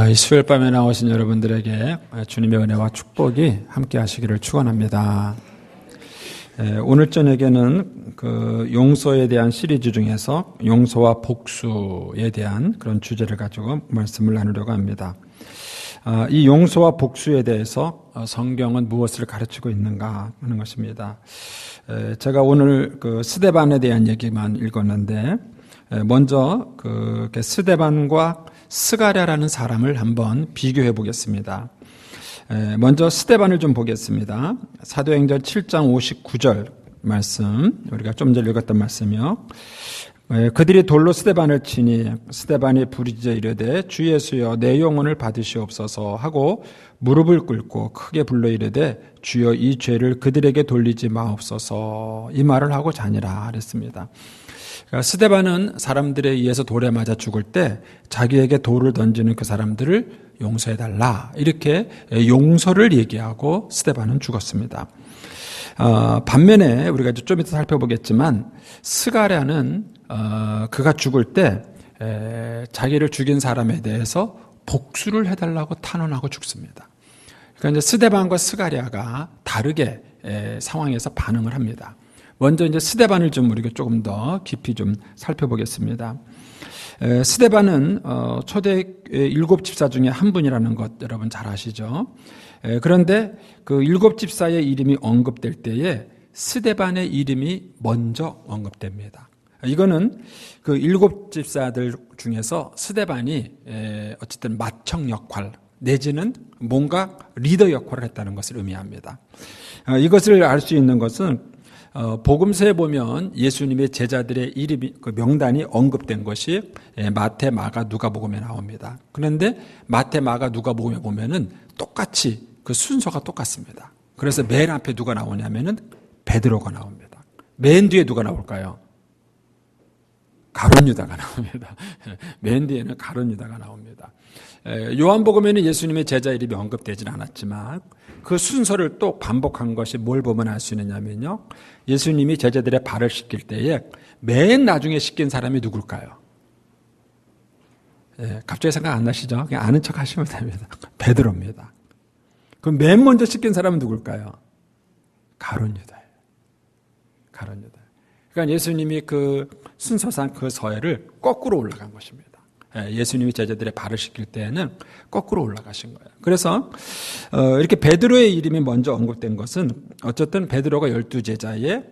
이 수요일 밤에 나오신 여러분들에게 주님의 은혜와 축복이 함께 하시기를 축원합니다. 오늘 저녁에는 그 용서에 대한 시리즈 중에서 용서와 복수에 대한 그런 주제를 가지고 말씀을 나누려고 합니다. 이 용서와 복수에 대해서 성경은 무엇을 가르치고 있는가 하는 것입니다. 제가 오늘 그 스데반에 대한 얘기만 읽었는데 먼저 그 스데반과 스가랴라는 사람을 한번 비교해 보겠습니다. 먼저 스데반을 좀 보겠습니다. 사도행전 7장 59절 말씀, 우리가 좀 전에 읽었던 말씀이요. 그들이 돌로 스데반을 치니 스데반이 부르짖어 이르되 주 예수여 내 영혼을 받으시옵소서 하고 무릎을 꿇고 크게 불러 이르되 주여 이 죄를 그들에게 돌리지 마옵소서, 이 말을 하고 자니라 그랬습니다. 스데반은 사람들에 의해서 돌에 맞아 죽을 때 자기에게 돌을 던지는 그 사람들을 용서해달라, 이렇게 용서를 얘기하고 스데반은 죽었습니다. 반면에 우리가 좀 이따 살펴보겠지만 스가랴는 그가 죽을 때 자기를 죽인 사람에 대해서 복수를 해달라고 탄원하고 죽습니다. 그러니까 이제 스데반과 스가랴가 다르게 상황에서 반응을 합니다. 먼저 이제 스데반을 좀 우리가 조금 더 깊이 좀 살펴보겠습니다. 스데반은 초대 7집사 중에 한 분이라는 것 여러분 잘 아시죠? 그런데 그 7집사의 이름이 언급될 때에 스데반의 이름이 먼저 언급됩니다. 이거는 그 7집사들 중에서 스데반이 어쨌든 맏형 역할 내지는 뭔가 리더 역할을 했다는 것을 의미합니다. 이것을 알 수 있는 것은 복음서에 보면 예수님의 제자들의 이름이, 그 명단이 언급된 것이 마태, 마가, 누가복음에 나옵니다. 그런데 마태, 마가, 누가복음에 보면은 똑같이 그 순서가 똑같습니다. 그래서 맨 앞에 누가 나오냐면은 베드로가 나옵니다. 맨 뒤에 누가 나올까요? 가룟 유다가 나옵니다. 맨 뒤에는 가룟 유다가 나옵니다. 요한복음에는 예수님의 제자 이름이 언급되지는 않았지만 그 순서를 또 반복한 것이 뭘 보면 알 수 있느냐면요, 예수님이 제자들의 발을 씻길 때에 맨 나중에 씻긴 사람이 누굴까요? 갑자기 생각 안 나시죠? 그냥 아는 척 하시면 됩니다. 베드로입니다. 그럼 맨 먼저 씻긴 사람은 누굴까요? 가룟 유다예요. 가룟 유다. 그러니까 예수님이 그 순서상 그 서열을 거꾸로 올라간 것입니다. 예수님이 제자들의 발을 씻길 때에는 거꾸로 올라가신 거예요. 그래서 이렇게 베드로의 이름이 먼저 언급된 것은 어쨌든 베드로가 12제자의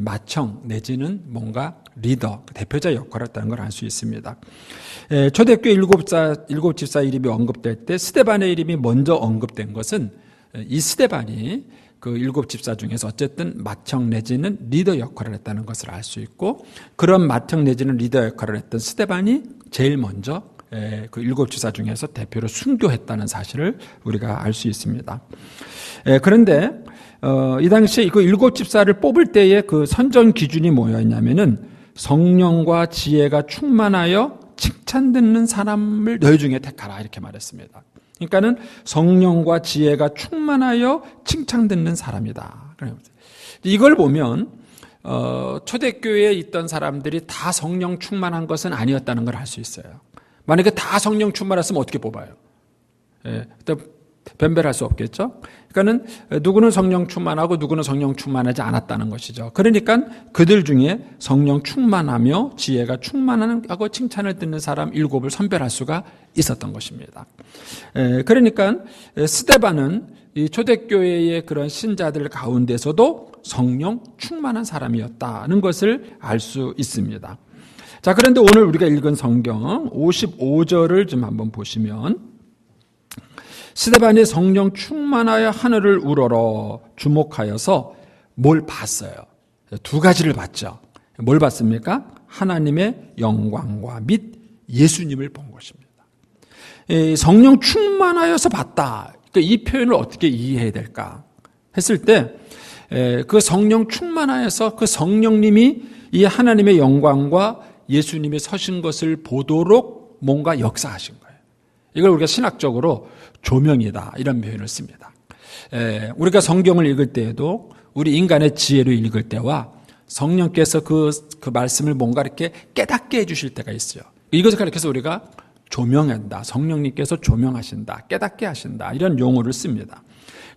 맏형 내지는 뭔가 리더, 대표자 역할을 했다는 걸 알 수 있습니다. 초대교회 7집사 이름이 언급될 때 스데반의 이름이 먼저 언급된 것은 이 스데반이 그 7집사 중에서 어쨌든 맏형 내지는 리더 역할을 했다는 것을 알 수 있고, 그런 맏형 내지는 리더 역할을 했던 스데반이 제일 먼저 그 7집사 중에서 대표로 순교했다는 사실을 우리가 알 수 있습니다. 그런데 이 당시에 그 7집사를 뽑을 때의 그 선정 기준이 뭐였냐면은 성령과 지혜가 충만하여 칭찬 듣는 사람을 너희 중에 택하라, 이렇게 말했습니다. 그러니까는 성령과 지혜가 충만하여 칭찬 듣는 사람이다. 이걸 보면 초대교회에 있던 사람들이 다 성령 충만한 것은 아니었다는 걸 알 수 있어요. 만약에 다 성령 충만했으면 어떻게 뽑아요? 변별할 수 없겠죠? 그러니까는 누구는 성령 충만하고 누구는 성령 충만하지 않았다는 것이죠. 그러니까 그들 중에 성령 충만하며 지혜가 충만하고 칭찬을 듣는 사람 7을 선별할 수가 있었던 것입니다. 그러니까 스데반은 이 초대교회의 그런 신자들 가운데서도 성령 충만한 사람이었다는 것을 알 수 있습니다. 자, 그런데 오늘 우리가 읽은 성경 55절을 좀 한번 보시면 스데반이 성령 충만하여 하늘을 우러러 주목하여서 뭘 봤어요? 두 가지를 봤죠. 뭘 봤습니까? 하나님의 영광과 및 예수님을 본 것입니다. 성령 충만하여서 봤다. 그러니까 이 표현을 어떻게 이해해야 될까 했을 때 그 성령 충만하여서 그 성령님이 이 하나님의 영광과 예수님이 서신 것을 보도록 뭔가 역사하신 거예요. 이걸 우리가 신학적으로 조명이다, 이런 표현을 씁니다. 우리가 성경을 읽을 때에도 우리 인간의 지혜로 읽을 때와 성령께서 그 말씀을 뭔가 이렇게 깨닫게 해주실 때가 있어요. 이것을 가리켜서 우리가 조명한다. 성령님께서 조명하신다. 깨닫게 하신다. 이런 용어를 씁니다.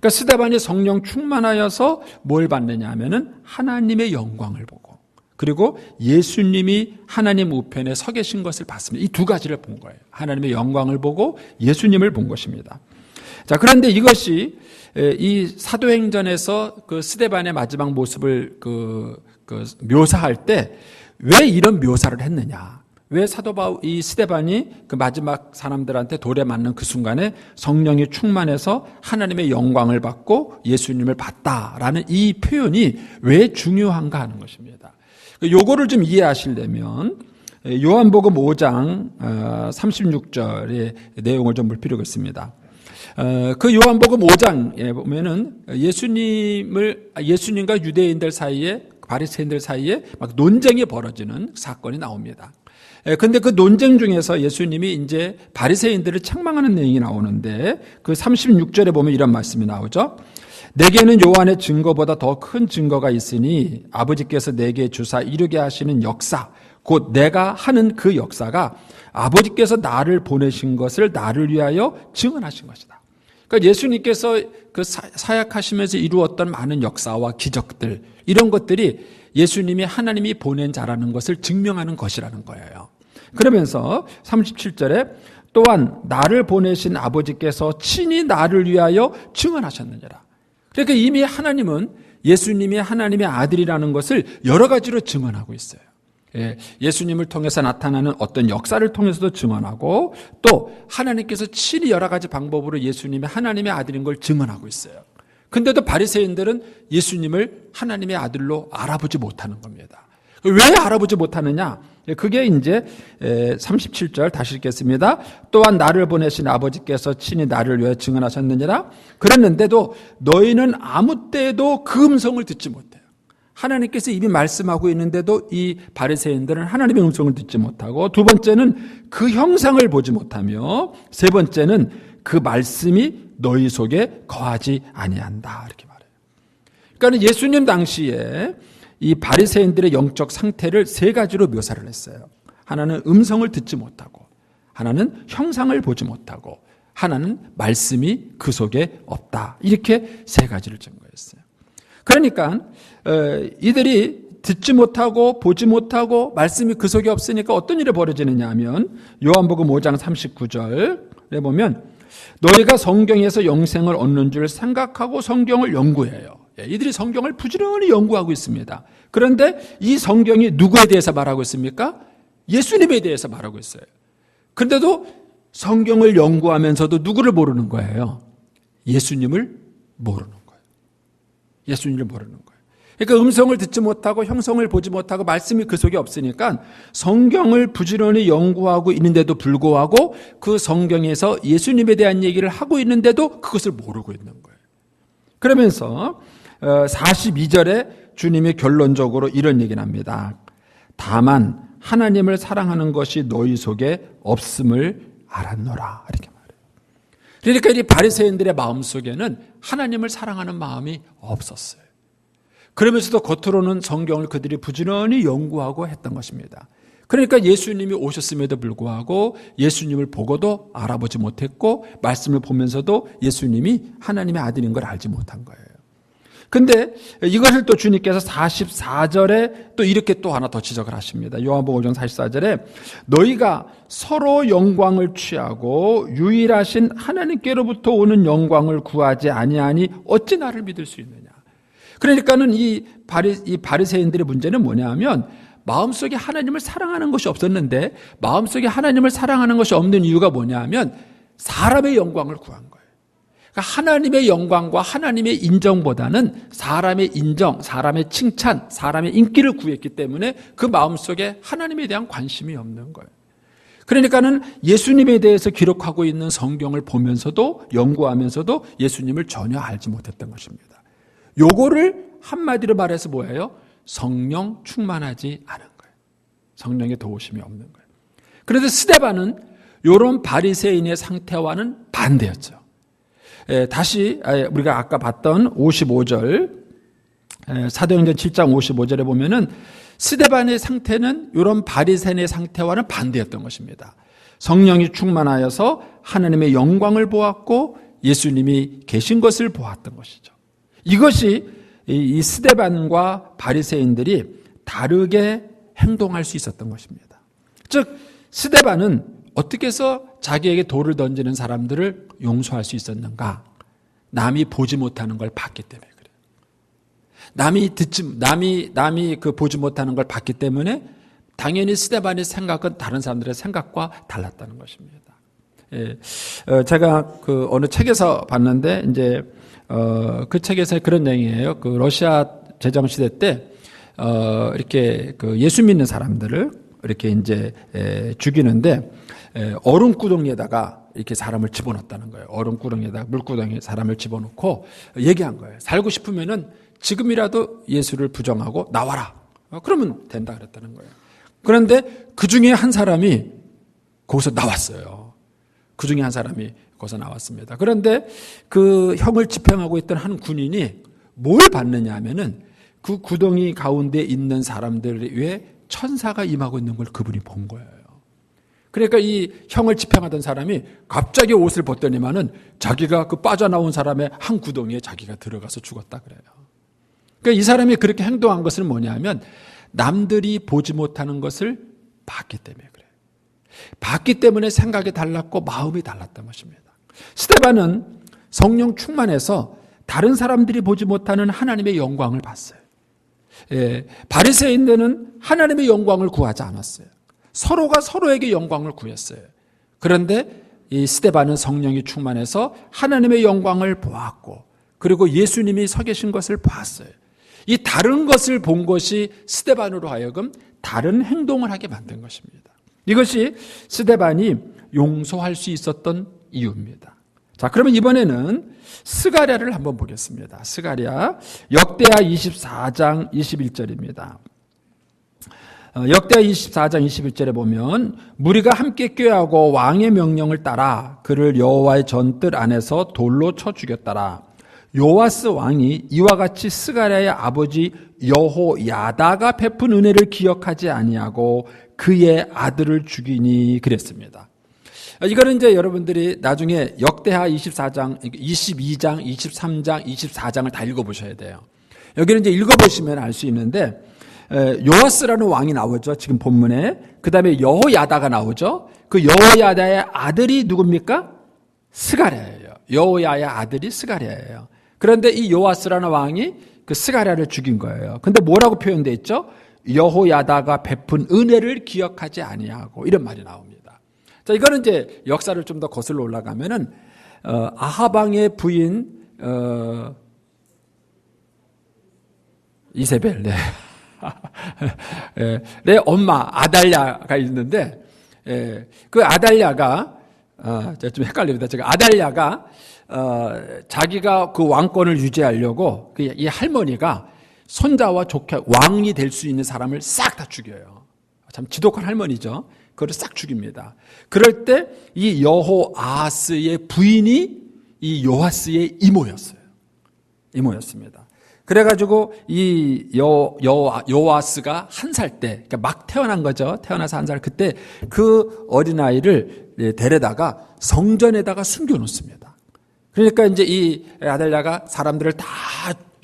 그러니까 스데반이 성령 충만하여서 뭘 받느냐 하면은 하나님의 영광을 보고 그리고 예수님이 하나님 우편에 서 계신 것을 봤습니다. 이 두 가지를 본 거예요. 하나님의 영광을 보고 예수님을 본 것입니다. 자, 그런데 이것이 이 사도행전에서 그 스데반의 마지막 모습을 묘사할 때 왜 이런 묘사를 했느냐? 왜 이 스데반이 그 마지막 사람들한테 돌에 맞는 그 순간에 성령이 충만해서 하나님의 영광을 받고 예수님을 봤다라는 이 표현이 왜 중요한가 하는 것입니다. 요거를 좀 이해하시려면 요한복음 5장 36절의 내용을 좀 볼 필요가 있습니다. 그 요한복음 5장에 보면은 예수님과 유대인들 사이에 바리새인들 사이에 막 논쟁이 벌어지는 사건이 나옵니다. 근데 그 논쟁 중에서 예수님이 이제 바리새인들을 책망하는 내용이 나오는데 그 36절에 보면 이런 말씀이 나오죠. 내게는 요한의 증거보다 더 큰 증거가 있으니 아버지께서 내게 주사 이루게 하시는 역사 곧 내가 하는 그 역사가 아버지께서 나를 보내신 것을 나를 위하여 증언하신 것이다. 그러니까 예수님께서 그 사역하시면서 이루었던 많은 역사와 기적들 이런 것들이 예수님이 하나님이 보낸 자라는 것을 증명하는 것이라는 거예요. 그러면서 37절에 또한 나를 보내신 아버지께서 친히 나를 위하여 증언하셨느니라. 그러니까 이미 하나님은 예수님이 하나님의 아들이라는 것을 여러 가지로 증언하고 있어요. 예수님을 통해서 나타나는 어떤 역사를 통해서도 증언하고 또 하나님께서 친히 여러 가지 방법으로 예수님이 하나님의 아들인 걸 증언하고 있어요. 근데도 바리새인들은 예수님을 하나님의 아들로 알아보지 못하는 겁니다. 왜 알아보지 못하느냐? 그게 이제 37절 다시 읽겠습니다. 또한 나를 보내신 아버지께서 친히 나를 위해 증언하셨느니라. 그랬는데도 너희는 아무 때에도 그 음성을 듣지 못해요. 하나님께서 이미 말씀하고 있는데도 이 바리새인들은 하나님의 음성을 듣지 못하고 두 번째는 그 형상을 보지 못하며 세 번째는 그 말씀이 너희 속에 거하지 아니한다 이렇게 말해요. 그러니까 예수님 당시에 이 바리새인들의 영적 상태를 세 가지로 묘사를 했어요. 하나는 음성을 듣지 못하고 하나는 형상을 보지 못하고 하나는 말씀이 그 속에 없다. 이렇게 세 가지를 증거했어요. 그러니까 이들이 듣지 못하고 보지 못하고 말씀이 그 속에 없으니까 어떤 일이 벌어지느냐 하면 요한복음 5장 39절에 보면 너희가 성경에서 영생을 얻는 줄 생각하고 성경을 연구해요. 이들이 성경을 부지런히 연구하고 있습니다. 그런데 이 성경이 누구에 대해서 말하고 있습니까? 예수님에 대해서 말하고 있어요. 그런데도 성경을 연구하면서도 누구를 모르는 거예요? 예수님을 모르는 거예요. 예수님을 모르는 거예요. 그러니까 음성을 듣지 못하고 형성을 보지 못하고 말씀이 그 속에 없으니까 성경을 부지런히 연구하고 있는데도 불구하고 그 성경에서 예수님에 대한 얘기를 하고 있는데도 그것을 모르고 있는 거예요. 그러면서 42절에 주님이 결론적으로 이런 얘기를 합니다. 다만 하나님을 사랑하는 것이 너희 속에 없음을 알았노라 이렇게 말해요. 그러니까 이 바리새인들의 마음속에는 하나님을 사랑하는 마음이 없었어요. 그러면서도 겉으로는 성경을 그들이 부지런히 연구하고 했던 것입니다. 그러니까 예수님이 오셨음에도 불구하고 예수님을 보고도 알아보지 못했고 말씀을 보면서도 예수님이 하나님의 아들인 걸 알지 못한 거예요. 근데 이것을 또 주님께서 44절에 또 이렇게 또 하나 더 지적을 하십니다. 요한복음 5장 44절에 너희가 서로 영광을 취하고 유일하신 하나님께로부터 오는 영광을 구하지 아니하니 어찌 나를 믿을 수 있느냐. 그러니까는 이 바리새인들의 문제는 뭐냐 하면 마음속에 하나님을 사랑하는 것이 없었는데 마음속에 하나님을 사랑하는 것이 없는 이유가 뭐냐 하면 사람의 영광을 구한 거예요. 그러니까 하나님의 영광과 하나님의 인정보다는 사람의 인정, 사람의 칭찬, 사람의 인기를 구했기 때문에 그 마음속에 하나님에 대한 관심이 없는 거예요. 그러니까는 예수님에 대해서 기록하고 있는 성경을 보면서도 연구하면서도 예수님을 전혀 알지 못했던 것입니다. 요거를 한마디로 말해서 뭐예요? 성령 충만하지 않은 거예요. 성령의 도우심이 없는 거예요. 그런데 스데반은 이런 바리새인의 상태와는 반대였죠. 다시 우리가 아까 봤던 55절 사도행전 7장 55절에 보면은 스데반의 상태는 이런 바리새인의 상태와는 반대였던 것입니다. 성령이 충만하여서 하나님의 영광을 보았고 예수님이 계신 것을 보았던 것이죠. 이것이 이 스데반과 바리새인들이 다르게 행동할 수 있었던 것입니다. 즉 스데반은 어떻게 해서 자기에게 돌을 던지는 사람들을 용서할 수 있었는가? 남이 보지 못하는 걸 봤기 때문에 그래요. 남이 보지 못하는 걸 봤기 때문에 당연히 스데반의 생각은 다른 사람들의 생각과 달랐다는 것입니다. 예, 제가 그 어느 책에서 봤는데 이제 그 책에서 그런 내용이에요. 그 러시아 제정 시대 때 이렇게 그 예수 믿는 사람들을 이렇게 이제 죽이는데 얼음구덩이에다가 이렇게 사람을 집어넣었다는 거예요. 얼음구덩이에다가 물구덩이에 사람을 집어넣고 얘기한 거예요. 살고 싶으면은 지금이라도 예수를 부정하고 나와라. 그러면 된다 그랬다는 거예요. 그런데 그 중에 한 사람이 거기서 나왔어요. 그 중에 한 사람이 거기서 나왔습니다. 그런데 그 형을 집행하고 있던 한 군인이 뭘 봤느냐 하면은 그 구덩이 가운데 있는 사람들 위에 천사가 임하고 있는 걸 그분이 본 거예요. 그러니까 이 형을 집행하던 사람이 갑자기 옷을 벗더니만은 자기가 그 빠져나온 사람의 한 구덩이에 자기가 들어가서 죽었다 그래요. 그러니까 이 사람이 그렇게 행동한 것은 뭐냐면 남들이 보지 못하는 것을 봤기 때문에 그래요. 봤기 때문에 생각이 달랐고 마음이 달랐던 것입니다. 스데반은 성령 충만해서 다른 사람들이 보지 못하는 하나님의 영광을 봤어요. 바리새인들은 하나님의 영광을 구하지 않았어요. 서로가 서로에게 영광을 구했어요. 그런데 이 스데반은 성령이 충만해서 하나님의 영광을 보았고 그리고 예수님이 서 계신 것을 봤어요. 이 다른 것을 본 것이 스데반으로 하여금 다른 행동을 하게 만든 것입니다. 이것이 스데반이 용서할 수 있었던 이유입니다. 자, 그러면 이번에는 스가랴를 한번 보겠습니다. 스가랴 역대하 24장 21절입니다. 역대하 24장 21절에 보면 무리가 함께 꾀하고 왕의 명령을 따라 그를 여호와의 전뜰 안에서 돌로 쳐 죽였더라. 요아스 왕이 이와 같이 스가랴의 아버지 여호야다가 베푼 은혜를 기억하지 아니하고 그의 아들을 죽이니 그랬습니다. 이거는 이제 여러분들이 나중에 역대하 24장, 22장, 23장, 24장을 다 읽어보셔야 돼요. 여기는 이제 읽어보시면 알 수 있는데 요아스라는 왕이 나오죠. 지금 본문에. 그 다음에 여호야다가 나오죠. 그 여호야다의 아들이 누굽니까? 스가랴예요. 여호야의 아들이 스가랴예요. 그런데 이 요아스라는 왕이 그 스가랴를 죽인 거예요. 근데 뭐라고 표현되어 있죠? 여호야다가 베푼 은혜를 기억하지 아니하고 이런 말이 나옵니다. 자, 이거는 이제 역사를 좀 더 거슬러 올라가면은 아하방의 부인 이세벨, 네. 내 엄마 아달랴가 있는데 그 아달랴가 좀 헷갈립니다. 제가 아달랴가 자기가 그 왕권을 유지하려고 이 할머니가 손자와 조카 왕이 될 수 있는 사람을 싹 다 죽여요. 참 지독한 할머니죠. 그걸 싹 죽입니다. 그럴 때 이 여호아하스의 부인이 이 요아스의 이모였습니다. 그래가지고 이 요아스가 한 살 때, 그러니까 막 태어난 거죠. 태어나서 한 살 그때 그 어린아이를 데려다가 성전에다가 숨겨놓습니다. 그러니까 이제 이 아달랴가 사람들을 다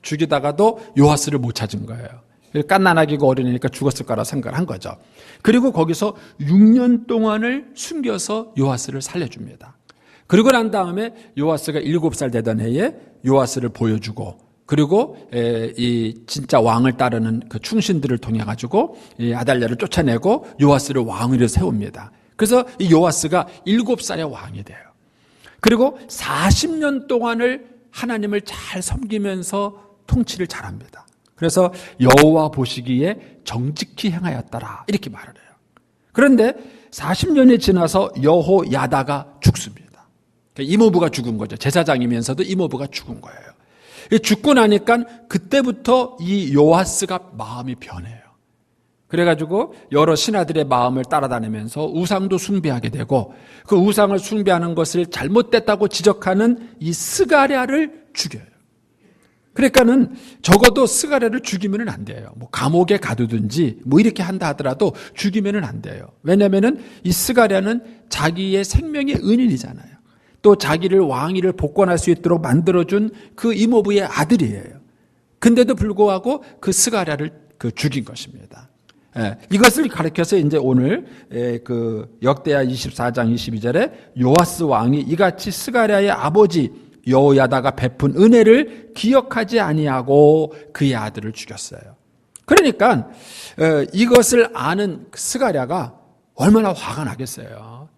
죽이다가도 요아스를 못 찾은 거예요. 갓난아기고 어린애니까 죽었을 거라 생각을 한 거죠. 그리고 거기서 6년 동안을 숨겨서 요아스를 살려줍니다. 그리고 난 다음에 요아스가 7살 되던 해에 요아스를 보여주고 그리고 이 진짜 왕을 따르는 그 충신들을 통해 가지고 이 아달랴를 쫓아내고 요아스를 왕으로 세웁니다. 그래서 이 요아스가 7살의 왕이 돼요. 그리고 40년 동안을 하나님을 잘 섬기면서 통치를 잘합니다. 그래서 여호와 보시기에 정직히 행하였더라 이렇게 말을 해요. 그런데 40년이 지나서 여호야다가 죽습니다. 이모부가 죽은 거죠. 제사장이면서도 이모부가 죽은 거예요. 죽고 나니까 그때부터 이 요아스가 마음이 변해요. 그래가지고 여러 신하들의 마음을 따라다니면서 우상도 숭배하게 되고 그 우상을 숭배하는 것을 잘못됐다고 지적하는 이 스가랴를 죽여요. 그러니까는 적어도 스가랴를 죽이면은 안 돼요. 뭐 감옥에 가두든지 뭐 이렇게 한다 하더라도 죽이면은 안 돼요. 왜냐면은 이 스가랴는 자기의 생명의 은인이잖아요. 또 자기를 왕위를 복권할 수 있도록 만들어준 그 이모부의 아들이에요. 근데도 불구하고 그 스가랴를 죽인 것입니다. 이것을 가리켜서 이제 오늘 그 역대하 24장 22절에 요아스 왕이 이같이 스가랴의 아버지 여호야다가 베푼 은혜를 기억하지 아니하고 그의 아들을 죽였어요. 그러니까 이것을 아는 스가랴가 얼마나 화가 나겠어요.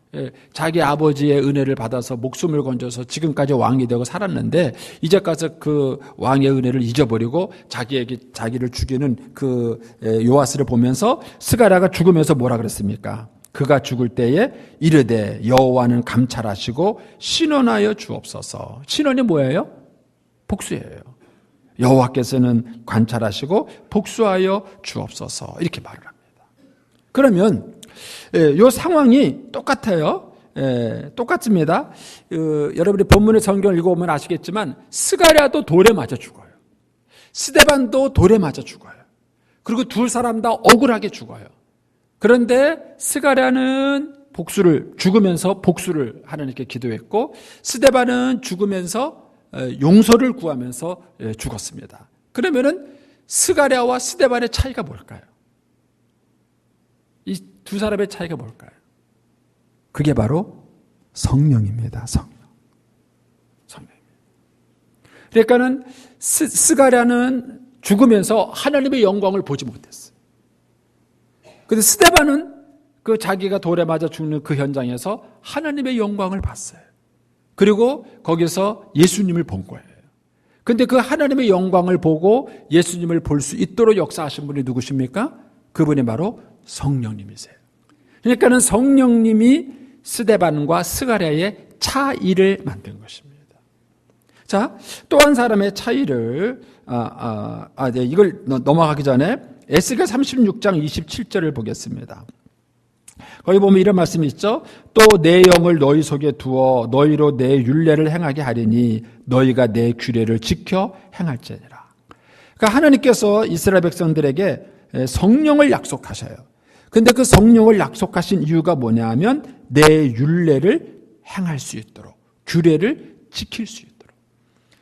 자기 아버지의 은혜를 받아서 목숨을 건져서 지금까지 왕이 되고 살았는데 이제 가서 그 왕의 은혜를 잊어버리고 자기를 죽이는 그 요아스를 보면서 스가랴가 죽으면서 뭐라 그랬습니까? 그가 죽을 때에 이르되 여호와는 감찰하시고 신원하여 주옵소서. 신원이 뭐예요? 복수예요. 여호와께서는 관찰하시고 복수하여 주옵소서. 이렇게 말을 합니다. 그러면 이 상황이 똑같아요. 똑같습니다. 여러분이 본문의 성경을 읽어보면 아시겠지만 스가랴도 돌에 맞아 죽어요. 스데반도 돌에 맞아 죽어요. 그리고 두 사람 다 억울하게 죽어요. 그런데 스가랴는 죽으면서 복수를 하나님께 기도했고 스데반은 죽으면서 용서를 구하면서 죽었습니다. 그러면은 스가랴와 스데반의 차이가 뭘까요? 이 두 사람의 차이가 뭘까요? 그게 바로 성령입니다. 성령입니다. 그러니까는 스가랴는 죽으면서 하나님의 영광을 보지 못했어요. 그런데 스데반은 그 자기가 돌에 맞아 죽는 그 현장에서 하나님의 영광을 봤어요. 그리고 거기서 예수님을 본 거예요. 그런데 그 하나님의 영광을 보고 예수님을 볼 수 있도록 역사하신 분이 누구십니까? 그분이 바로 성령님이세요. 그러니까는 성령님이 스데반과 스가랴의 차이를 만든 것입니다. 자, 또 한 사람의 차이를 이걸 넘어가기 전에 에스겔 36장 27절을 보겠습니다. 거기 보면 이런 말씀이 있죠. 또 내 영을 너희 속에 두어 너희로 내 율례를 행하게 하리니 너희가 내 규례를 지켜 행할지니라. 그러니까 하나님께서 이스라엘 백성들에게 성령을 약속하셔요. 근데 그 성령을 약속하신 이유가 뭐냐 하면 내 율례를 행할 수 있도록, 규례를 지킬 수 있도록.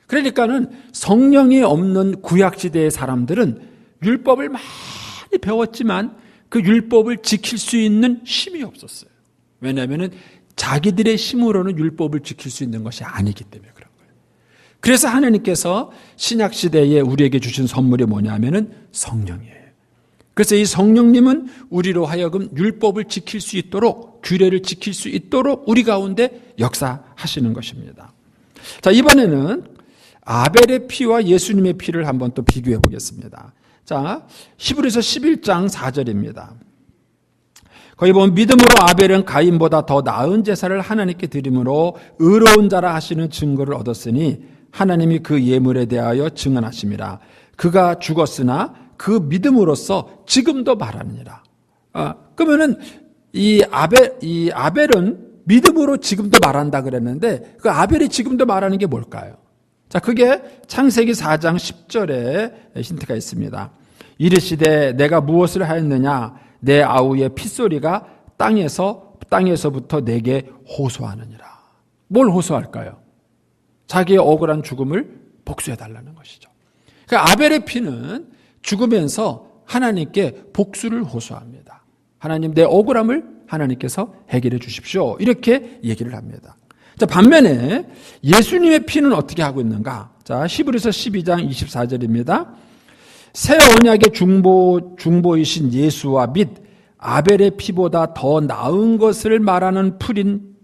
그러니까는 성령이 없는 구약시대의 사람들은 율법을 많이 배웠지만 그 율법을 지킬 수 있는 힘이 없었어요. 왜냐하면 자기들의 힘으로는 율법을 지킬 수 있는 것이 아니기 때문에 그런 거예요. 그래서 하나님께서 신약시대에 우리에게 주신 선물이 뭐냐면은 성령이에요. 그래서 이 성령님은 우리로 하여금 율법을 지킬 수 있도록, 규례를 지킬 수 있도록 우리 가운데 역사하시는 것입니다. 자, 이번에는 아벨의 피와 예수님의 피를 한번 또 비교해 보겠습니다. 자, 히브리서 11장 4절입니다. 거기 보면 믿음으로 아벨은 가인보다 더 나은 제사를 하나님께 드림으로 의로운 자라 하시는 증거를 얻었으니 하나님이 그 예물에 대하여 증언하심이라. 그가 죽었으나 그 믿음으로써 지금도 말하느니라. 그러면은 이 아벨은 믿음으로 지금도 말한다 그랬는데 그 아벨이 지금도 말하는 게 뭘까요? 자, 그게 창세기 4장 10절에 힌트가 있습니다. 이르시되 내가 무엇을 하였느냐? 내 아우의 핏소리가 땅에서부터 내게 호소하느니라. 뭘 호소할까요? 자기의 억울한 죽음을 복수해달라는 것이죠. 그러니까 아벨의 피는 죽으면서 하나님께 복수를 호소합니다. 하나님, 내 억울함을 하나님께서 해결해 주십시오. 이렇게 얘기를 합니다. 자, 반면에 예수님의 피는 어떻게 하고 있는가? 자, 히브리서 12장 24절입니다. 새 언약의 중보이신 예수와 및 아벨의 피보다 더 나은 것을 말하는 뿌린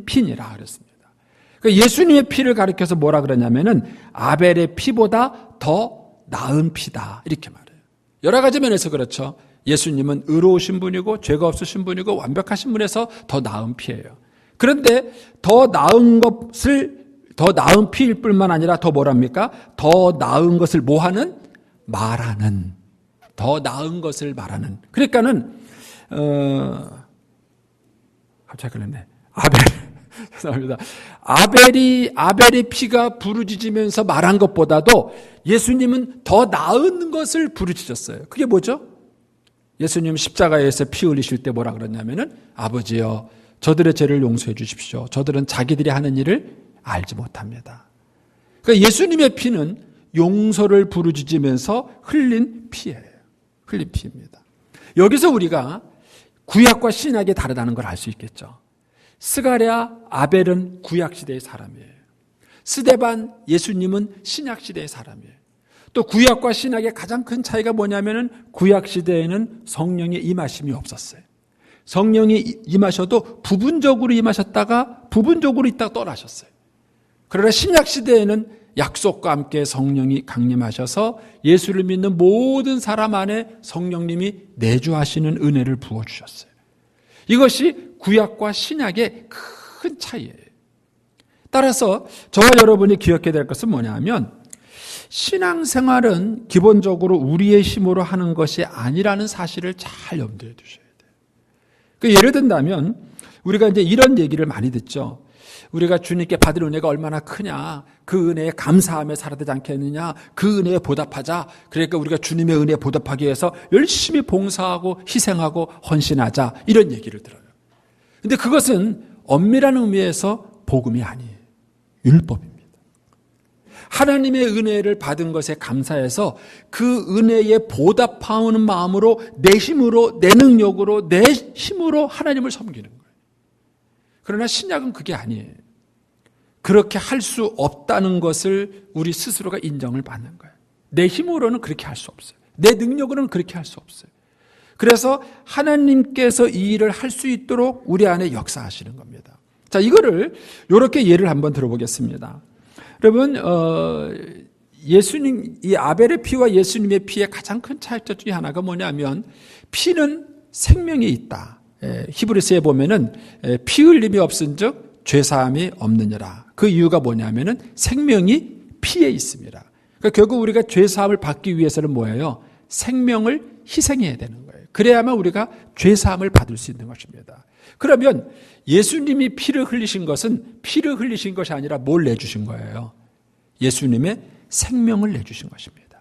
피니라 그랬습니다. 그러니까 예수님의 피를 가리켜서 뭐라 그러냐면은 아벨의 피보다 더 나은 피다 이렇게 말해요. 여러 가지 면에서 그렇죠. 예수님은 의로우신 분이고 죄가 없으신 분이고 완벽하신 분에서 더 나은 피예요. 그런데 더 나은 피일 뿐만 아니라 더 뭐랍니까? 더 나은 것을 뭐하는? 말하는. 더 나은 것을 말하는. 그러니까는 갑자기 그랬네. 죄송합니다. 아벨이 피가 부르짖으면서 말한 것보다도 예수님은 더 나은 것을 부르짖었어요. 그게 뭐죠? 예수님 십자가에서 피 흘리실 때 뭐라 그러냐면은 아버지여 저들의 죄를 용서해 주십시오. 저들은 자기들이 하는 일을 알지 못합니다. 그러니까 예수님의 피는 용서를 부르짖으면서 흘린 피예요. 흘린 피입니다. 여기서 우리가 구약과 신약이 다르다는 걸 알 수 있겠죠. 스가랴, 아벨은 구약시대의 사람이에요. 스데반, 예수님은 신약시대의 사람이에요. 또 구약과 신약의 가장 큰 차이가 뭐냐면은 구약시대에는 성령의 임하심이 없었어요. 성령이 임하셔도 부분적으로 임하셨다가 부분적으로 있다가 떠나셨어요. 그러나 신약시대에는 약속과 함께 성령이 강림하셔서 예수를 믿는 모든 사람 안에 성령님이 내주하시는 은혜를 부어주셨어요. 이것이 구약과 신약의 큰 차이예요. 따라서 저와 여러분이 기억해야 될 것은 뭐냐면 신앙생활은 기본적으로 우리의 힘으로 하는 것이 아니라는 사실을 잘 염두에 두셔야 돼요. 예를 든다면 우리가 이제 이런 얘기를 많이 듣죠. 우리가 주님께 받을 은혜가 얼마나 크냐, 그 은혜에 감사하며 살아야 되지 않겠느냐, 그 은혜에 보답하자. 그러니까 우리가 주님의 은혜에 보답하기 위해서 열심히 봉사하고 희생하고 헌신하자, 이런 얘기를 들어요. 근데 그것은 엄밀한 의미에서 복음이 아니에요. 율법입니다. 하나님의 은혜를 받은 것에 감사해서 그 은혜에 보답하는 마음으로 내 힘으로, 내 능력으로, 내 힘으로 하나님을 섬기는 거예요. 그러나 신약은 그게 아니에요. 그렇게 할 수 없다는 것을 우리 스스로가 인정을 받는 거예요. 내 힘으로는 그렇게 할 수 없어요. 내 능력으로는 그렇게 할 수 없어요. 그래서 하나님께서 이 일을 할 수 있도록 우리 안에 역사하시는 겁니다. 자, 이거를 이렇게 예를 한번 들어보겠습니다. 여러분, 예수님, 이 아벨의 피와 예수님의 피의 가장 큰 차이점 중에 하나가 뭐냐면 피는 생명이 있다. 히브리서에 보면은 피 흘림이 없은즉 죄사함이 없느니라. 그 이유가 뭐냐면은 생명이 피에 있습니다. 그러니까 결국 우리가 죄사함을 받기 위해서는 뭐예요? 생명을 희생해야 되는 거예요. 그래야만 우리가 죄사함을 받을 수 있는 것입니다. 그러면 예수님이 피를 흘리신 것은 피를 흘리신 것이 아니라 뭘 내주신 거예요? 예수님의 생명을 내주신 것입니다.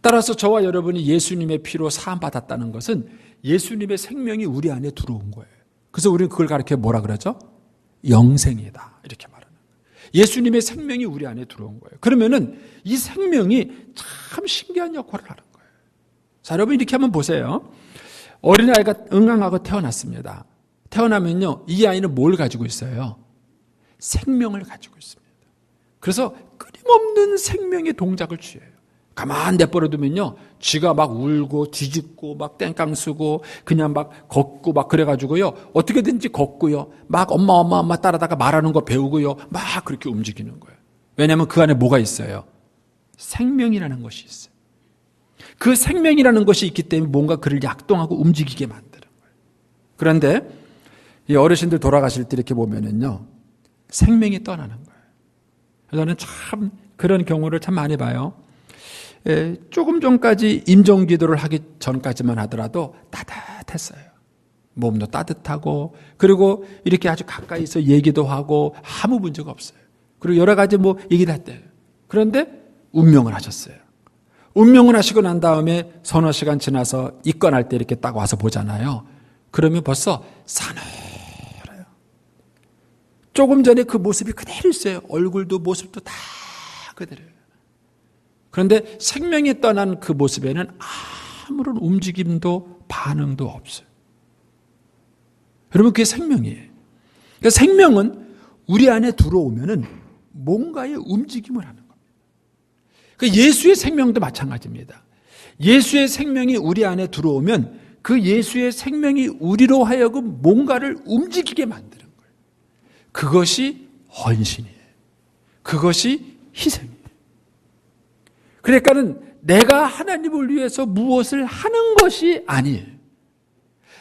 따라서 저와 여러분이 예수님의 피로 사함받았다는 것은 예수님의 생명이 우리 안에 들어온 거예요. 그래서 우리는 그걸 가르쳐 뭐라 그러죠? 영생이다, 이렇게 말하는 거예요. 예수님의 생명이 우리 안에 들어온 거예요. 그러면은 이 생명이 참 신기한 역할을 하는 거예요. 자, 여러분 이렇게 한번 보세요. 어린아이가 응앙하고 태어났습니다. 태어나면요, 이 아이는 뭘 가지고 있어요? 생명을 가지고 있습니다. 그래서 끊임없는 생명의 동작을 취해요. 가만 내버려두면요, 쥐가 막 울고 뒤집고 막 땡깡 쓰고 그냥 막 걷고 막 그래가지고요, 어떻게든지 걷고요, 막 엄마 따라다가 말하는 거 배우고요, 막 그렇게 움직이는 거예요. 왜냐하면 그 안에 뭐가 있어요? 생명이라는 것이 있어요. 그 생명이라는 것이 있기 때문에 뭔가 그를 약동하고 움직이게 만드는 거예요. 그런데 이 어르신들 돌아가실 때 이렇게 보면은요, 생명이 떠나는 거예요. 저는 참 그런 경우를 참 많이 봐요. 조금 전까지 임종기도를 하기 전까지만 하더라도 따뜻했어요. 몸도 따뜻하고, 그리고 이렇게 아주 가까이서 얘기도 하고 아무 문제가 없어요. 그리고 여러 가지 뭐 얘기를 했대요. 그런데 운명을 하셨어요. 운명을 하시고 난 다음에 서너 시간 지나서 입건할 때 이렇게 딱 와서 보잖아요. 그러면 벌써 사늘해요. 조금 전에 그 모습이 그대로 있어요. 얼굴도 모습도 다 그대로예요. 그런데 생명이 떠난 그 모습에는 아무런 움직임도 반응도 없어요. 여러분, 그게 생명이에요. 그러니까 생명은 우리 안에 들어오면은 뭔가의 움직임을 하는 겁니다. 그러니까 예수의 생명도 마찬가지입니다. 예수의 생명이 우리 안에 들어오면 그 예수의 생명이 우리로 하여금 뭔가를 움직이게 만드는 거예요. 그것이 헌신이에요. 그것이 희생이에요. 그러니까는 내가 하나님을 위해서 무엇을 하는 것이 아니에요.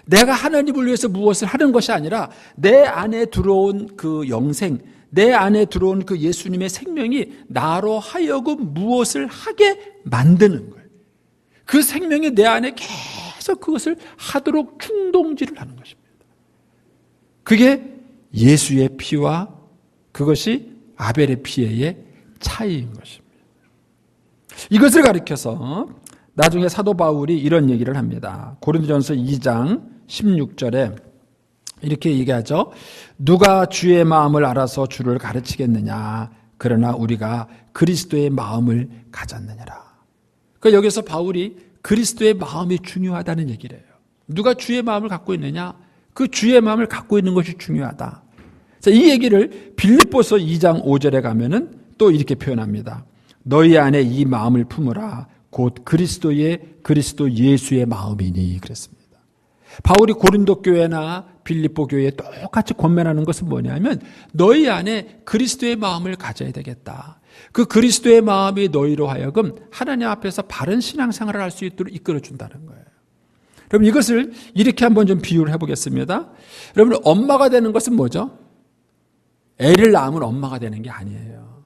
내가 하나님을 위해서 무엇을 하는 것이 아니라 내 안에 들어온 그 영생, 내 안에 들어온 그 예수님의 생명이 나로 하여금 무엇을 하게 만드는 거예요. 그 생명이 내 안에 계속 그것을 하도록 충동질을 하는 것입니다. 그게 예수의 피와 그것이 아벨의 피의 차이인 것입니다. 이것을 가리켜서 나중에 사도 바울이 이런 얘기를 합니다. 고린도전서 2장 16절에 이렇게 얘기하죠. 누가 주의 마음을 알아서 주를 가르치겠느냐. 그러나 우리가 그리스도의 마음을 가졌느냐라. 그러니까 여기서 바울이 그리스도의 마음이 중요하다는 얘기를 해요. 누가 주의 마음을 갖고 있느냐? 그 주의 마음을 갖고 있는 것이 중요하다. 이 얘기를 빌립보서 2장 5절에 가면은 또 이렇게 표현합니다. 너희 안에 이 마음을 품으라. 곧 그리스도 예수의 마음이니 그랬습니다. 바울이 고린도 교회나 빌립보 교회에 똑같이 권면하는 것은 뭐냐면 너희 안에 그리스도의 마음을 가져야 되겠다. 그 그리스도의 마음이 너희로 하여금 하나님 앞에서 바른 신앙생활을 할 수 있도록 이끌어준다는 거예요. 여러분 이것을 이렇게 한번 좀 비유를 해보겠습니다. 여러분 엄마가 되는 것은 뭐죠? 애를 낳으면 엄마가 되는 게 아니에요.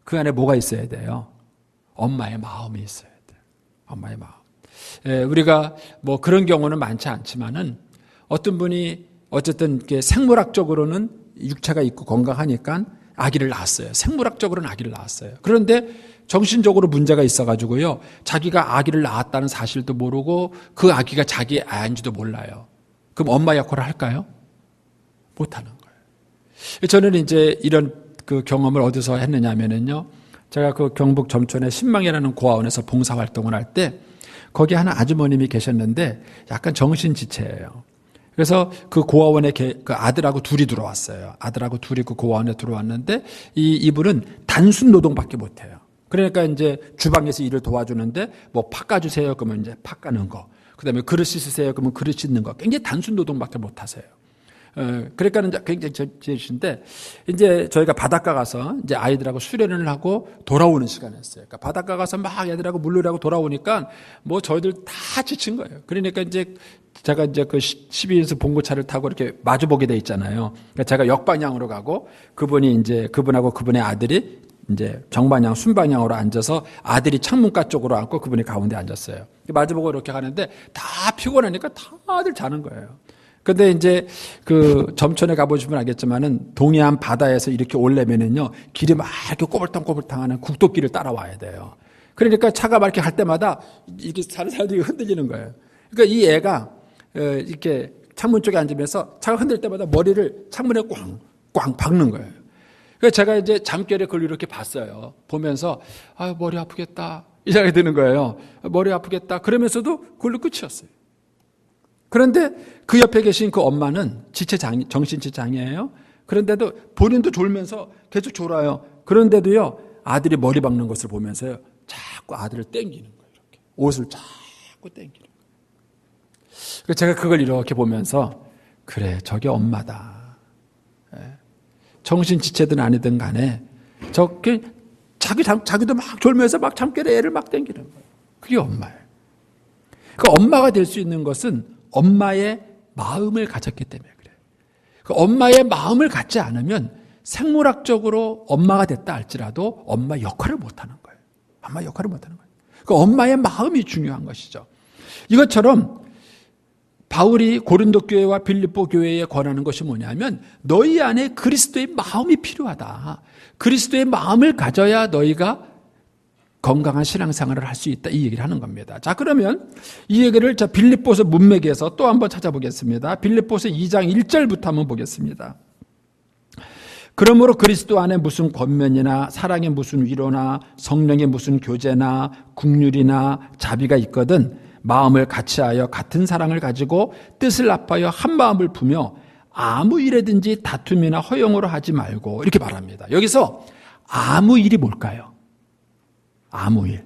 그 안에 뭐가 있어야 돼요? 엄마의 마음이 있어야 돼요. 엄마의 마음. 우리가 뭐 그런 경우는 많지 않지만은 어떤 분이 어쨌든 생물학적으로는 육체가 있고 건강하니까 아기를 낳았어요. 생물학적으로는 아기를 낳았어요. 그런데 정신적으로 문제가 있어가지고요. 자기가 아기를 낳았다는 사실도 모르고 그 아기가 자기의 아인지도 몰라요. 그럼 엄마 역할을 할까요? 못하는 거예요. 저는 이제 이런 그 경험을 어디서 했느냐면요. 제가 그 경북 점촌의 신망이라는 고아원에서 봉사활동을 할 때 거기 하나 아주머님이 계셨는데 약간 정신지체예요. 그래서 그 고아원에 그 아들하고 둘이 들어왔어요. 아들하고 둘이 그 고아원에 들어왔는데 이분은 단순 노동밖에 못해요. 그러니까 이제 주방에서 일을 도와주는데 뭐 팥 까주세요. 그러면 이제 팥 까는 거. 그다음에 그릇 씻으세요. 그러면 그릇 씻는 거. 굉장히 단순 노동밖에 못하세요. 그러니까는 굉장히 제신데 이제 저희가 바닷가 가서 이제 아이들하고 수련을 하고 돌아오는 시간이었어요. 그러니까 바닷가 가서 막 애들하고 물놀이하고 돌아오니까 뭐 저희들 다 지친 거예요. 그러니까 이제 제가 이제 그 12인승 봉고차를 타고 이렇게 마주보게 돼 있잖아요. 그러니까 제가 역방향으로 가고 그분이 이제 그분하고 그분의 아들이 이제 정방향, 순방향으로 앉아서 아들이 창문가 쪽으로 앉고 그분이 가운데 앉았어요. 마주보고 이렇게 가는데 다 피곤하니까 다들 자는 거예요. 근데 이제 그 점촌에 가보시면 알겠지만은 동해안 바다에서 이렇게 오려면은요, 길이 막 이렇게 꼬불탕꼬불탕 하는 국도길을 따라와야 돼요. 그러니까 차가 막 이렇게 갈 때마다 이렇게 사는 사람들이 흔들리는 거예요. 그러니까 이 애가 이렇게 창문 쪽에 앉으면서 차가 흔들 때마다 머리를 창문에 꽝꽝 박는 거예요. 그래서 제가 이제 잠결에 그걸 이렇게 봤어요. 보면서, 아유, 머리 아프겠다. 이 생각이 드는 거예요. 머리 아프겠다. 그러면서도 그걸로 끝이었어요. 그런데 그 옆에 계신 그 엄마는 정신치 장애예요. 그런데도 본인도 졸면서 계속 졸아요. 그런데도요, 아들이 머리 박는 것을 보면서요, 자꾸 아들을 땡기는 거예요. 이렇게. 옷을 자꾸 땡기는 거예요. 제가 그걸 이렇게 보면서, 그래, 저게 엄마다. 정신지체든 아니든 간에, 자기도 막 졸면서 막 잠결에 애를 막 땡기는 거예요. 그게 엄마예요. 그 엄마가 될 수 있는 것은 엄마의 마음을 가졌기 때문에 그래요. 그 엄마의 마음을 갖지 않으면 생물학적으로 엄마가 됐다 할지라도 엄마 역할을 못하는 거예요. 엄마 역할을 못하는 거예요. 그 엄마의 마음이 중요한 것이죠. 이것처럼 바울이 고린도 교회와 빌립보 교회에 권하는 것이 뭐냐면 너희 안에 그리스도의 마음이 필요하다. 그리스도의 마음을 가져야 너희가 건강한 신앙생활을 할 수 있다. 이 얘기를 하는 겁니다. 자, 그러면 이 얘기를 빌립보서 문맥에서 또 한번 찾아보겠습니다. 빌립보서 2장 1절부터 한번 보겠습니다. 그러므로 그리스도 안에 무슨 권면이나 사랑의 무슨 위로나 성령의 무슨 교제나 국률이나 자비가 있거든 마음을 같이하여 같은 사랑을 가지고 뜻을 합하여 한 마음을 품여 아무 일에든지 다툼이나 허용으로 하지 말고 이렇게 말합니다. 여기서 아무 일이 뭘까요? 아무 일.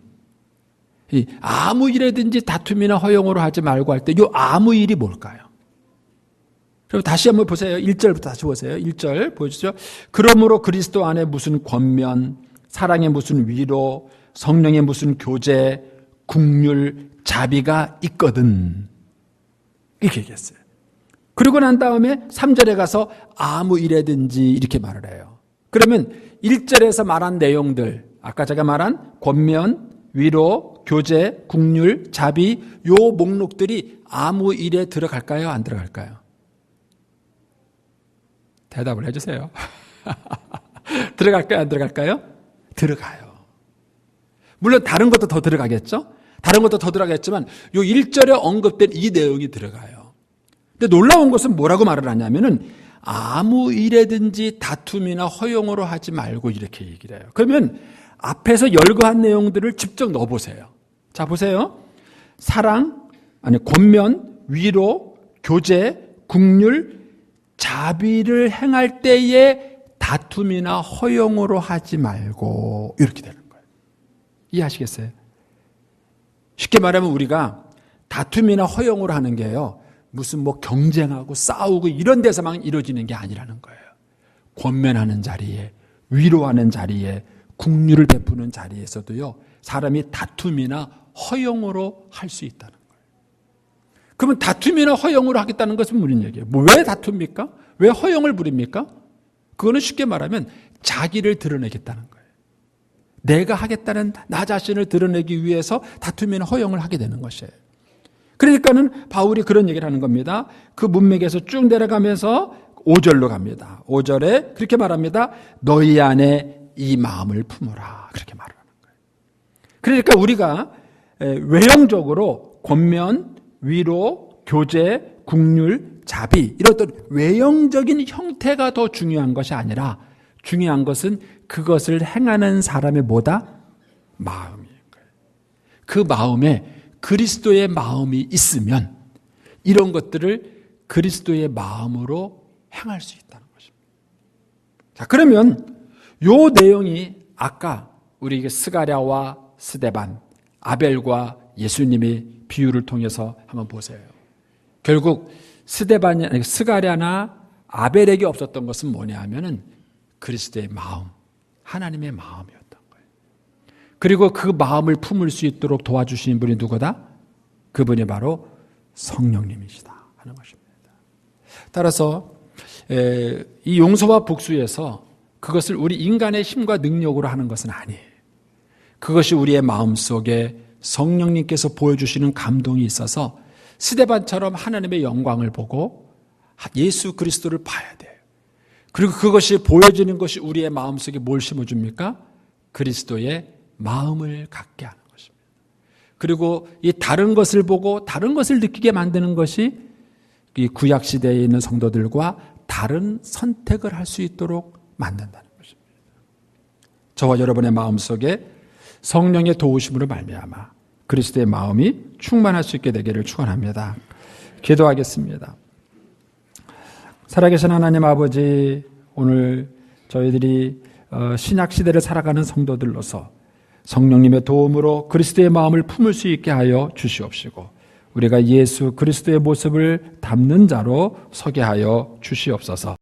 이 아무 일에든지 다툼이나 허용으로 하지 말고 할 때 이 아무 일이 뭘까요? 그럼 다시 한번 보세요. 1절부터 다시 보세요. 1절 보여주죠. 그러므로 그리스도 안에 무슨 권면, 사랑의 무슨 위로, 성령의 무슨 교제, 국률, 자비가 있거든. 이렇게 얘기했어요. 그리고 난 다음에 3절에 가서 아무 일에든지 이렇게 말을 해요. 그러면 1절에서 말한 내용들, 아까 제가 말한 권면, 위로, 교제, 국률, 자비 요 목록들이 아무 일에 들어갈까요? 안 들어갈까요? 대답을 해주세요. 들어갈까요? 안 들어갈까요? 들어가요. 물론 다른 것도 더 들어가겠죠? 다른 것도 더 들어가겠지만 요 1절에 언급된 이 내용이 들어가요. 근데 놀라운 것은 뭐라고 말을 하냐면은 아무 일에든지 다툼이나 허용으로 하지 말고 이렇게 얘기를 해요. 그러면 앞에서 열거한 내용들을 직접 넣어보세요. 자, 보세요. 사랑, 권면, 위로, 교제, 국률, 자비를 행할 때에 다툼이나 허용으로 하지 말고 이렇게 되는 거예요. 이해하시겠어요? 쉽게 말하면 우리가 다툼이나 허용으로 하는 게요. 무슨 뭐 경쟁하고 싸우고 이런 데서만 이루어지는 게 아니라는 거예요. 권면하는 자리에, 위로하는 자리에, 국률을 베푸는 자리에서도요. 사람이 다툼이나 허용으로 할 수 있다는 거예요. 그러면 다툼이나 허용으로 하겠다는 것은 무슨 얘기예요? 왜 다툽니까? 왜 허용을 부립니까? 그거는 쉽게 말하면 자기를 드러내겠다는 거예요. 내가 하겠다는 나 자신을 드러내기 위해서 다툼이나 허용을 하게 되는 것이에요. 그러니까는 바울이 그런 얘기를 하는 겁니다. 그 문맥에서 쭉 내려가면서 5절로 갑니다. 5절에 그렇게 말합니다. 너희 안에 이 마음을 품어라. 그렇게 말을 하는 거예요. 그러니까 우리가 외형적으로 권면, 위로, 교제, 국률, 자비 이런 어떤 외형적인 형태가 더 중요한 것이 아니라 중요한 것은 그것을 행하는 사람의 뭐다? 마음인 거예요. 그 마음에 그리스도의 마음이 있으면 이런 것들을 그리스도의 마음으로 행할 수 있다는 것입니다. 자, 그러면 요 내용이 아까 우리 스가랴와 스데반, 아벨과 예수님의 비유를 통해서 한번 보세요. 결국 스가랴나 아벨에게 없었던 것은 뭐냐 하면은 그리스도의 마음, 하나님의 마음이었던 거예요. 그리고 그 마음을 품을 수 있도록 도와주시는 분이 누구다? 그분이 바로 성령님이시다 하는 것입니다. 따라서 이 용서와 복수에서 그것을 우리 인간의 힘과 능력으로 하는 것은 아니에요. 그것이 우리의 마음속에 성령님께서 보여주시는 감동이 있어서 스데반처럼 하나님의 영광을 보고 예수 그리스도를 봐야 돼요. 그리고 그것이 보여지는 것이 우리의 마음속에 뭘 심어줍니까? 그리스도의 마음을 갖게 하는 것입니다. 그리고 이 다른 것을 보고 다른 것을 느끼게 만드는 것이 이 구약시대에 있는 성도들과 다른 선택을 할 수 있도록 만든다는 것입니다. 저와 여러분의 마음속에 성령의 도우심으로 말미암아 그리스도의 마음이 충만할 수 있게 되기를 축원합니다. 기도하겠습니다. 살아계신 하나님 아버지, 오늘 저희들이 신약 시대를 살아가는 성도들로서 성령님의 도움으로 그리스도의 마음을 품을 수 있게 하여 주시옵시고 우리가 예수 그리스도의 모습을 담는 자로 서게 하여 주시옵소서.